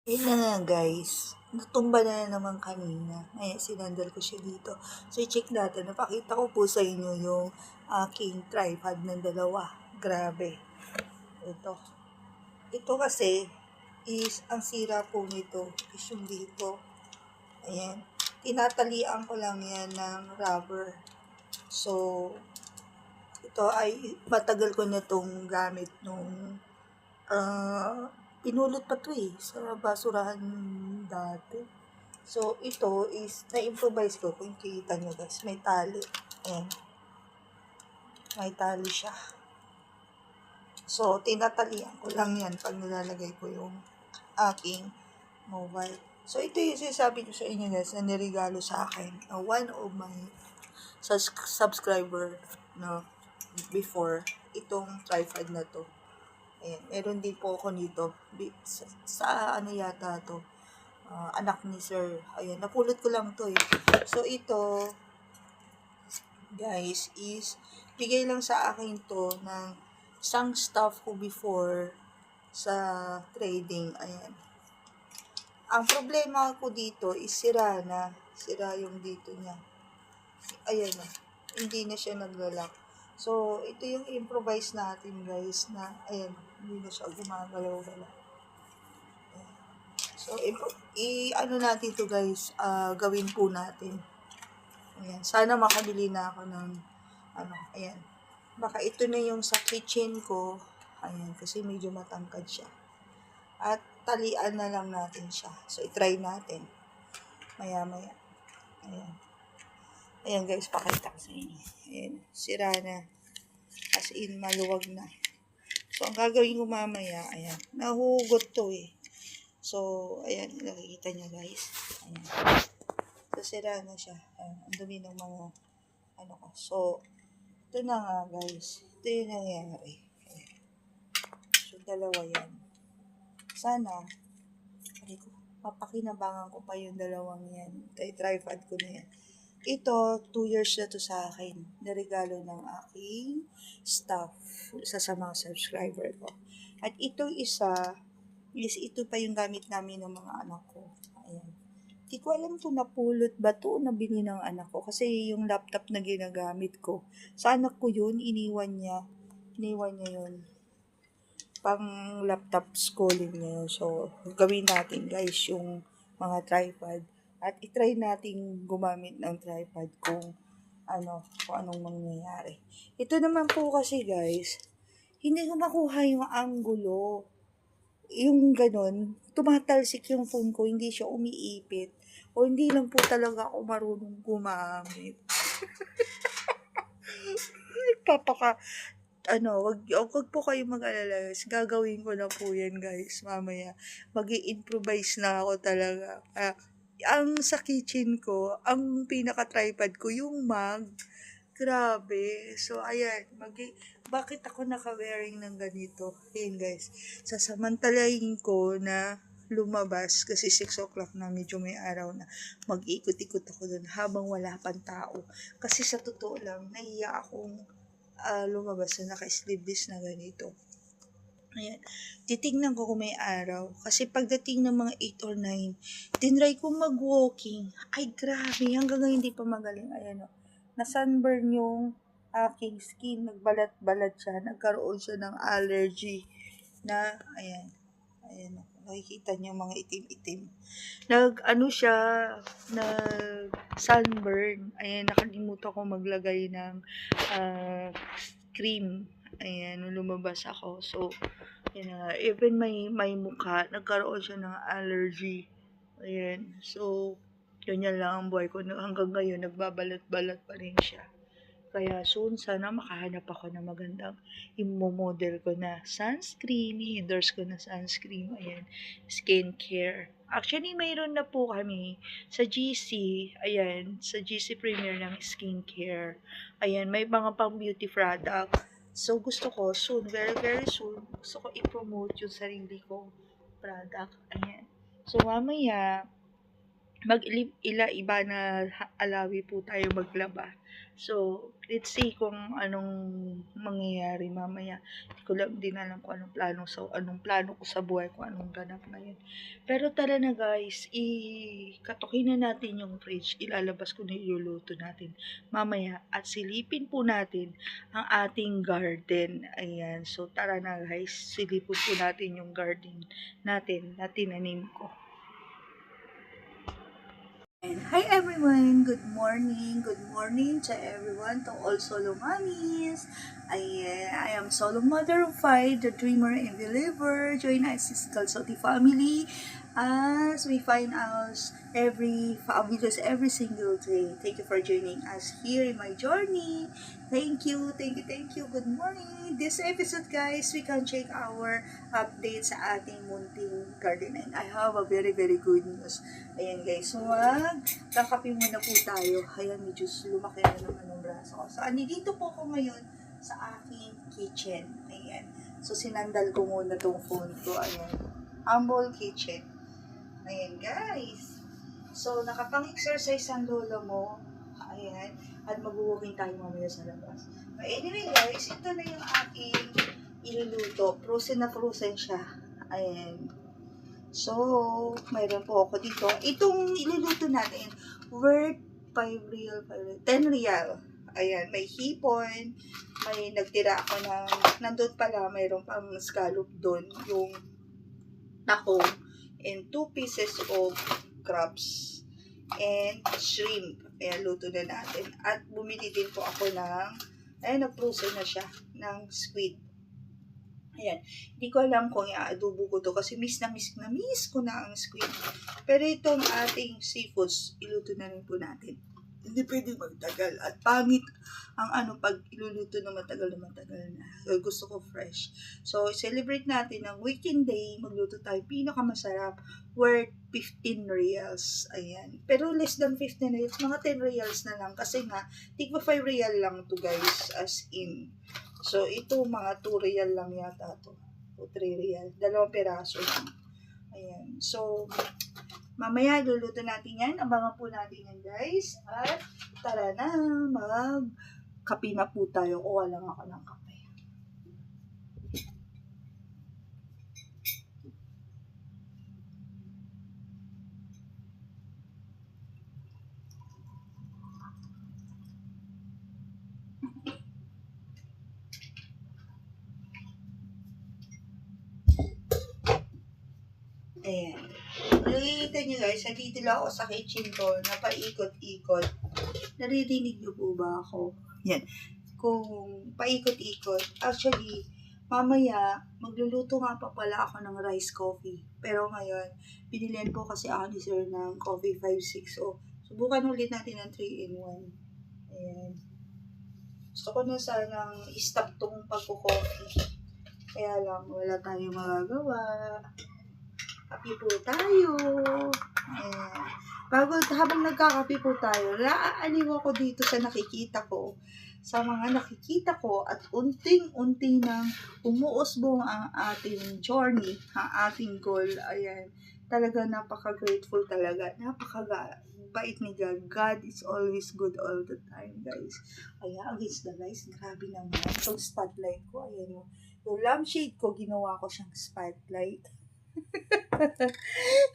Yun na nga guys, natumba na naman kanina. Ayan, sinandal ko siya dito. So, i-check natin. Napakita ko po sa inyo yung aking tripod ng dalawa. Grabe. Ito. Ito kasi is, ang sira po nito is yung dito. Ayan. Tinatalian ko lang yan ng rubber. So, ito ay matagal ko na itong gamit nung pinulot pa to sa basurahan dati. So, ito is na-improvise ko. Kung kita nyo guys, may tali. Ayan. May tali siya. So, tinatalian ko lang yan pag nilalagay ko yung aking mobile. So, ito yung sinasabi ko sa inyo guys na nirigalo sa akin. One of my subscriber, no, before, itong tripod na to. Ayan, meron din po ako nito. Sa ano yata to? Anak ni sir. Ayan, napulot ko lang to So, ito, guys, is bigay lang sa akin to ng isang staff ko before sa trading. Ayan. Ang problema ko dito is sira na. Sira yung dito niya. Ayan na. Hindi na siya naglalak. So, ito yung improvise natin guys na, ayan, hindi na siya gumagalaw-galaw. So, ano natin to guys, gawin po natin. Ayan, sana makabili na ako ng, ayan. Baka ito na yung sa kitchen ko, ayan, kasi medyo matangkad siya. At talian na lang natin siya. So, itry natin. Maya-maya. Ayan. Ayan guys, pakita ko sa inyo. Ayan, sira na. As in, maluwag na. So, ang gagawin ko mamaya, ayan, nahuhugot to So, ayan, nakikita nyo guys. Ayan. So, sira na siya. Ayan, ang dumi ng mga, ko. So, ito na nga guys. Ito yung nangyayari. Ayan. So, dalawa yan. Sana, mapakinabangan ko pa yung dalawang yan. Tripod ko na yan. Ito, 2 years na to sa akin. Naregalo ng aking staff. Isa sa mga subscriber ko. At ito isa, ito pa yung gamit namin ng mga anak ko. Ayan. Hindi ko alam kung napulot ba to o nabili ng anak ko. Kasi yung laptop na ginagamit ko, sa anak ko yun, iniwan niya. Iniwan niya yun. Pang laptop schooling niya yun. So, gawin natin guys yung mga tripod. At itry nating gumamit ng tripod kung anong mangyayari. Ito naman po kasi guys, hindi ko makuha yung angulo. Yung ganun, tumatalsik yung phone ko, hindi siya umiipit. O hindi lang po talaga ako marunong gumamit. Papaka, wag po kayo mag-alala. Gagawin ko na po yan guys, mamaya. Mag-i-improvise na ako talaga. Ang sa kitchen ko, ang pinaka-tripod ko, yung mug. Grabe. So, ayan. Bakit ako naka-wearing ng ganito? Ayan guys. Sasamantalahin ko na lumabas kasi 6 o'clock na, medyo may araw na. Mag-ikot-ikot ako dun habang wala pang tao. Kasi sa totoo lang, nahiya akong lumabas na naka-sleeveless na ganito. Ayan. Titignan ko kung may araw. Kasi pagdating ng mga 8 or 9, tinry ko mag-walking. Ay, grabe. Hanggang ngayon hindi pa magaling. Ayan o. Na-sunburn yung aking skin. Nagbalat-balat siya. Nagkaroon siya ng allergy. Ayan. Ayan o. Nakikita niyo mga itim-itim. Siya, nag-sunburn. Ayan, nakalimutan ko maglagay ng cream. Ayan, nung lumabas ako. So, yun na, even may mukha, nagkaroon siya ng allergy. Ayan, so, yun yan lang ang buhay ko. Hanggang ngayon, nagbabalat-balat pa rin siya. Kaya soon, sana makahanap ako ng magandang imo-model ko na sunscreen. I-endorse ko na sunscreen. Ayan, skincare. Actually, mayroon na po kami sa GC. Ayan, sa GC Premier ng skincare. Ayan, may mga pang beauty product. So, gusto ko soon, very, very soon, gusto ko i-promote yung sarili ko product. Ayan. So, mamaya, iba na alawi po tayo maglaba. So, let's see kung anong mangyayari mamaya. Hindi ko lang din alam kung anong plano ko sa buhay, kung anong ganap ngayon. Pero tara na guys, katukin na natin yung fridge. Ilalabas ko na iluluto natin mamaya. At silipin po natin ang ating garden. Ayan. So, tara na guys, silipin po natin yung garden natin na tinanim ko. And hi everyone! Good morning to everyone, to all solo mommies. I am solo mother of 5, the dreamer and believer. Join us, Calzoti family, as we find us videos every single day. Thank you for joining us here in my journey. Thank you. Good morning. This episode guys, we can check our updates sa ating munting garden. And I have a very good news. Ayan guys, so kakape muna po tayo. Ayan, medyo lumaki na naman ang braso ko. So, andito po ako ngayon sa aking kitchen. Ayan. So, sinandal ko muna tong phone ko. Ayan. Humble kitchen. Ayan guys. So, nakapang-exercise ang lolo mo. Ayan. At mag-walking tayo mamaya sa labas. But anyway guys, ito na yung aking iluluto. Frozen na frozen siya. Ayan. So, mayroon po ako dito. Itong iluluto natin, worth 5 real, 10 real. Ayan, may hipon, may nagtira ako ng, nandun pala, mayroon pang scallop doon, yung tahong, and 2 pieces of crabs, and shrimp. Ayan, luto na natin. At bumili din po ako ng, ayan, nag-frozen na siya, ng squid. Ayan. Hindi ko alam kung i-adobo ko to kasi miss ko na ang squid. Pero itong ating seafoods, iluto na rin po natin. Hindi pwede magtagal. At pangit ang pag iluluto na matagal na. So, gusto ko fresh. So, celebrate natin ang weekend day. Magluto tayo pinakamasarap. Worth 15 reals. Ayan. Pero less than 15 reals. Mga 10 reals na lang. Kasi nga, tigpa 5 real lang to guys. As in. So, ito mga 2 real lang yata to. O 3 real. 2 peraso lang. Ayan. So, mamaya luluto natin yan. Abangan po natin yan guys. At tara na, mag-kape na po tayo. Kuha lang ako ng kape. Ayan. Nakikita nyo guys, nandito lang ako sa kitchen ko, napaikot-ikot. Naririnig nyo po ba ako? Yan. Kung paikot-ikot, actually, mamaya, magluluto nga pa pala ako ng rice coffee. Pero ngayon, binilihan po kasi ako ni Sir ng coffee 560. Subukan ulit natin ng 3-in-1. Ayan. Gusto ko na sanang i-stop tong pagko-coffee. Kaya lang, wala tayong magagawa. Kape po tayo. Ayan. Habang nagkakape po tayo, naaaliw ako dito sa nakikita ko. Sa mga nakikita ko at unting-unting nang umuusbong ang ating journey, ang ating goal. Ayan. Talaga napaka-grateful talaga. Napaka-bait ni God. God is always good all the time, guys. Ayan, against the guys, grabe naman. Itong spotlight ko, ayan yung lampshade ko, ginawa ko siyang spotlight.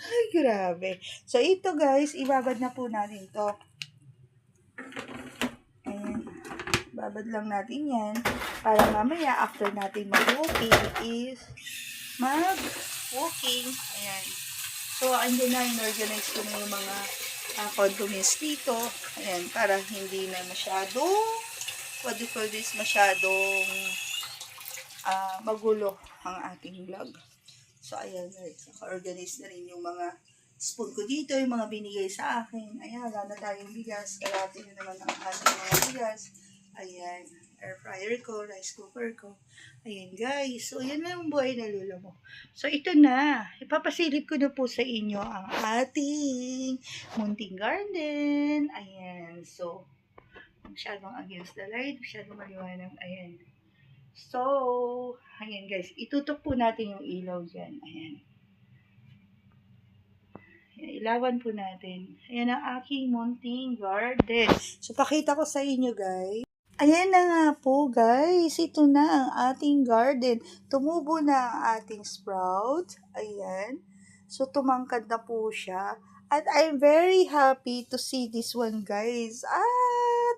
Ay, grabe. So, ito guys, ibabad na po natin to. Ayan. Babad lang natin yan. Para mamaya, after natin mag-walking is mag-walking. Ayan. So, andyan na, in-organize ko na yung mga condiments dito. Ayan, para hindi na masyadong, what do you call this, masyadong magulo ang ating vlog. So, ayan guys, naka-organize na rin yung mga spoon ko dito, yung mga binigay sa akin. Ayan, wala na tayong bigas. Kalati na naman ang ating mga bigas. Ayan, air fryer ko, rice cooker ko. Ayan guys, so yan na yung buhay na lula mo. So, ito na. Ipapasilip ko na po sa inyo ang ating munting garden. Ayan, so, masyadong against the light, masyadong maliwanag. Ayan. So, ayan guys, itutok po natin yung ilaw dyan. Ayan. Ilawan po natin. Ayan ang aking munting garden. So, pakita ko sa inyo, guys. Ayan na nga po, guys. Ito na ang ating garden. Tumubo na ang ating sprout. Ayan. So, tumangkad na po siya. At I'm very happy to see this one, guys.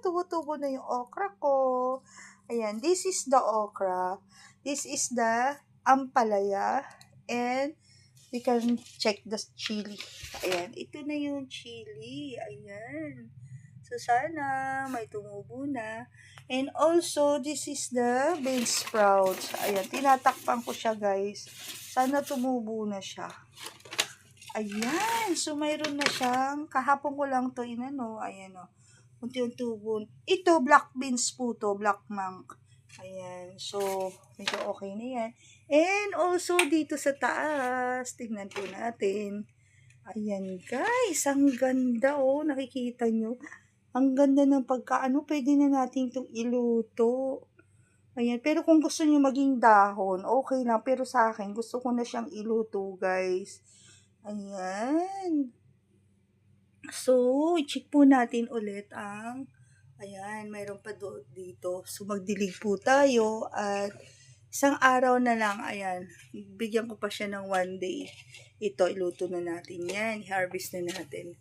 Tumutubo na yung okra ko. Ayan, this is the okra. This is the ampalaya. And we can check the chili. Ayan, ito na yung chili. Ayan. So, sana may tumubo na. And also, this is the bean sprouts. Ayan, tinatakpan ko siya, guys. Sana tumubo na siya. Ayan. So, mayroon na siyang, kahapon ko lang to inano. Ayan, o. Unti-unti tubo. Ito, black beans po to, black monk. Ayan. So, medyo okay na yan. And also, dito sa taas, tingnan po natin. Ayan, guys. Ang ganda, oh. Nakikita nyo. Ang ganda ng pagkaano. Pwede na natin itong iluto. Ayan. Pero kung gusto nyo maging dahon, okay lang. Pero sa akin, gusto ko na siyang iluto, guys. Ayan. So, i-check po natin ulit ang, ayan, mayroon pa dito. So, magdilig po tayo at isang araw na lang, ayan, bigyan ko pa siya ng 1 day. Ito, iluto na natin yan. I-harvest na natin.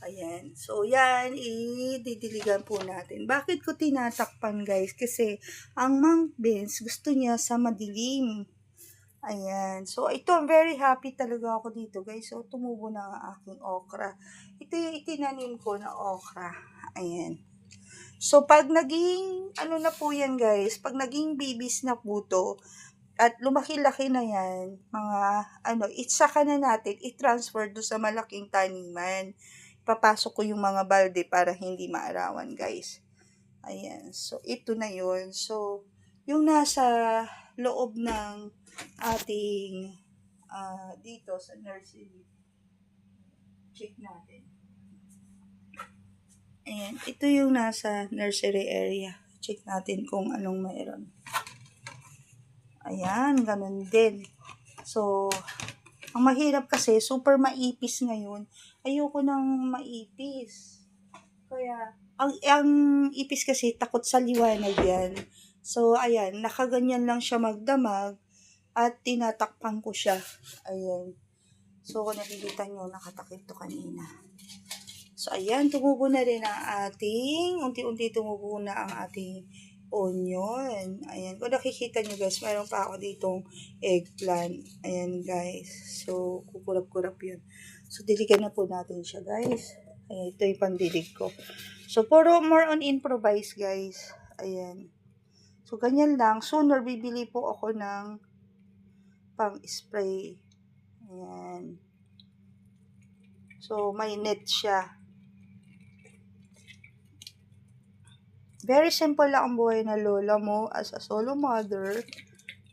Ayan. So, yan, ididiligan po natin. Bakit ko tinatakpan, guys? Kasi, ang mung beans, gusto niya sa madilim. Ayan. So, ito, I'm very happy talaga ako dito, guys. So, tumubo na ang aking okra. Ito yung itinanim ko na okra. Ayan. So, pag naging, ano na po yan, guys, pag naging babies na po to, at lumaki-laki na yan, mga, saka na natin, i-transfer do sa malaking taniman. Papasok ko yung mga balde para hindi maarawan, guys. Ayan. So, ito na yun. So, yung nasa loob ng ating dito sa nursery, check natin. Ayan. Ito yung nasa nursery area. Check natin kung anong mayroon. Ayan. Ganun din. So, ang mahirap kasi, super maipis ngayon. Ayoko ng maipis. Kaya, ang ipis kasi, takot sa liwanag yan. So, ayan, nakaganyan lang siya magdamag at tinatakpan ko siya. Ayan. So, kung nakikita nyo, nakatakip to kanina. So, ayan, tumubo na rin ang ating, unti-unti tumubo na ang ating onion. Ayan, kung nakikita nyo guys, mayroon pa ako ditong eggplant. Ayan guys. So, kukurap-kurap yun. So, diligan na po natin siya guys. Ayan, ito yung pandilig ko. So, puro more on improvise guys. Ayan. So, ganyan lang. Sooner, bibili po ako ng pang-spray. Ayan. So, may net siya. Very simple lang ang buhay na lola mo as a solo mother.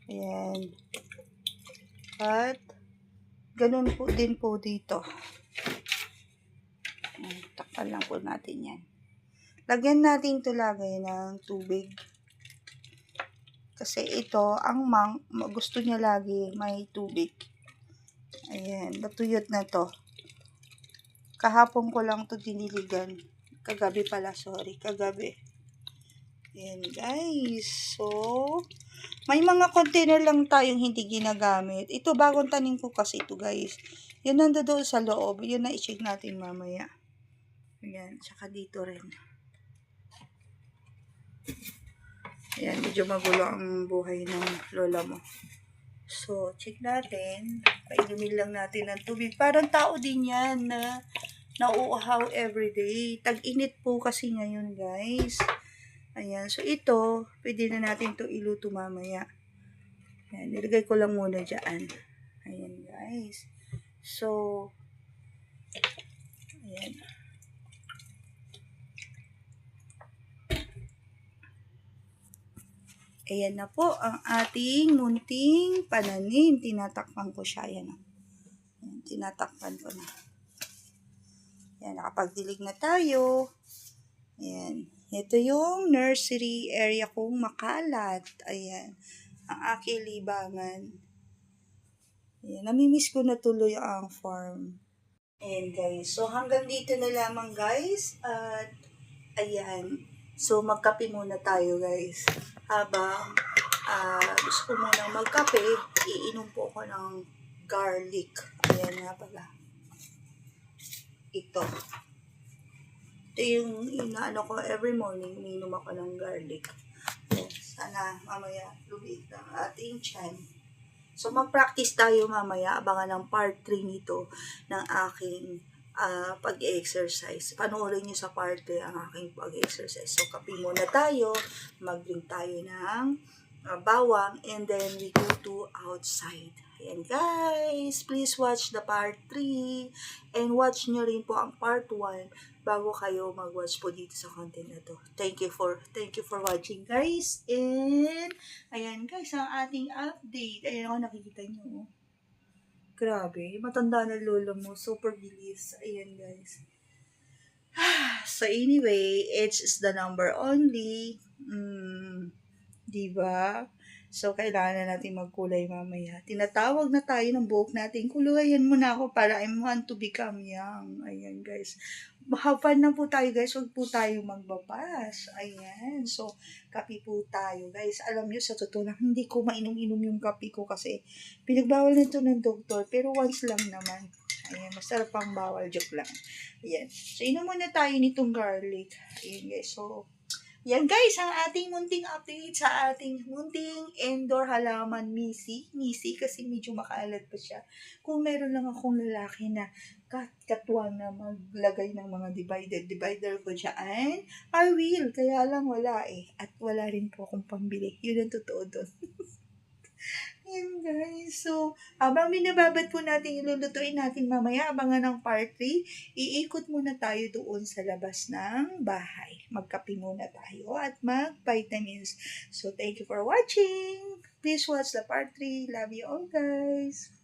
Ayan. At, ganun po din po dito. Ayan, takpan lang po natin yan. Lagyan natin ito lagay ng tubig. Kasi ito, ang gusto niya lagi may tubig. Ayan, natuyot na to. Kahapon ko lang to diniligan. Kagabi pala, sorry. Kagabi. Ayan, guys. So, may mga container lang tayong hindi ginagamit. Ito, bagong tanim ko kasi ito, guys. Yun nandoon sa loob. Yun na i-check natin mamaya. Ayan, tsaka dito rin. Ayan, medyo magulo ang buhay ng lola mo. So, check natin. Painumin lang natin ng tubig. Parang tao din yan na nauuhaw everyday. Tag-init po kasi ngayon, guys. Ayan. So, ito, pwede na natin ito iluto mamaya. Ayan. Nilagay ko lang muna dyan. Ayan, guys. So, ayan. Ayan na po ang ating munting pananim. Tinatakpan ko siya. Ayan. Ayan, tinatakpan ko na. Ayan, nakapagdilig na tayo. Ayan. Ito yung nursery area kong makalat. Ayan. Ang aking libangan. Ayan. Namimiss ko na tuloy ang farm. Ayan guys, so hanggang dito na lamang guys, at ayan, so magkape muna tayo guys. Habang gusto ko munang magkape, iinom po ako ng garlic. Ayan nga pala. Ito. Ito yung inaano ko every morning, umiinom ako ng garlic. So, sana mamaya lumiit ang ating tiyan. So, mag-practice tayo mamaya, abangan ng part 3 nito ng aking pag-exercise. Panoorin nyo sa part 3 ang aking pag-exercise. So, kape muna tayo, mag-drink tayo ng bawang, and then we go to outside. Ayan guys, please watch the part 3 and watch nyo rin po ang part 1 bago kayo mag-watch po dito sa content na to. Thank you for watching guys. And ayan guys, ang ating update. Ayan ako, nakikita nyo. Grabe, matanda na lola mo. Super bilis. Ayan guys. So anyway, age is the number only. Diba? So, kailangan na natin magkulay mamaya. Tinatawag na tayo ng buhok natin. Kulayan mo na ako para I want to become young. Ayan, guys. Have fun na po tayo, guys. Huwag po tayo magbapas. Ayan. So, kape po tayo, guys. Alam nyo, sa totoo lang, hindi ko mainom-inom yung kape ko kasi pinagbawal na ito ng doktor. Pero once lang naman. Ayan, masarap pang bawal. Joke lang. Ayan. So, inom muna tayo nitong garlic. Ayan, guys. So, yan guys, ang ating munting update sa ating munting indoor halaman misi. Misi kasi medyo makaalat pa siya. Kung meron lang akong lalaki na katwang na maglagay ng mga divider ko dyan, I will. Kaya lang wala eh. At wala rin po akong pambili. Yun ang totoo doon. Yan guys. So, habang binababad po natin, ilulutuin natin mamaya, abangan ng part 3, iikot muna tayo doon sa labas ng bahay. Magkape muna tayo at mag-vitamins. So, thank you for watching. Please watch the part 3. Love you all guys.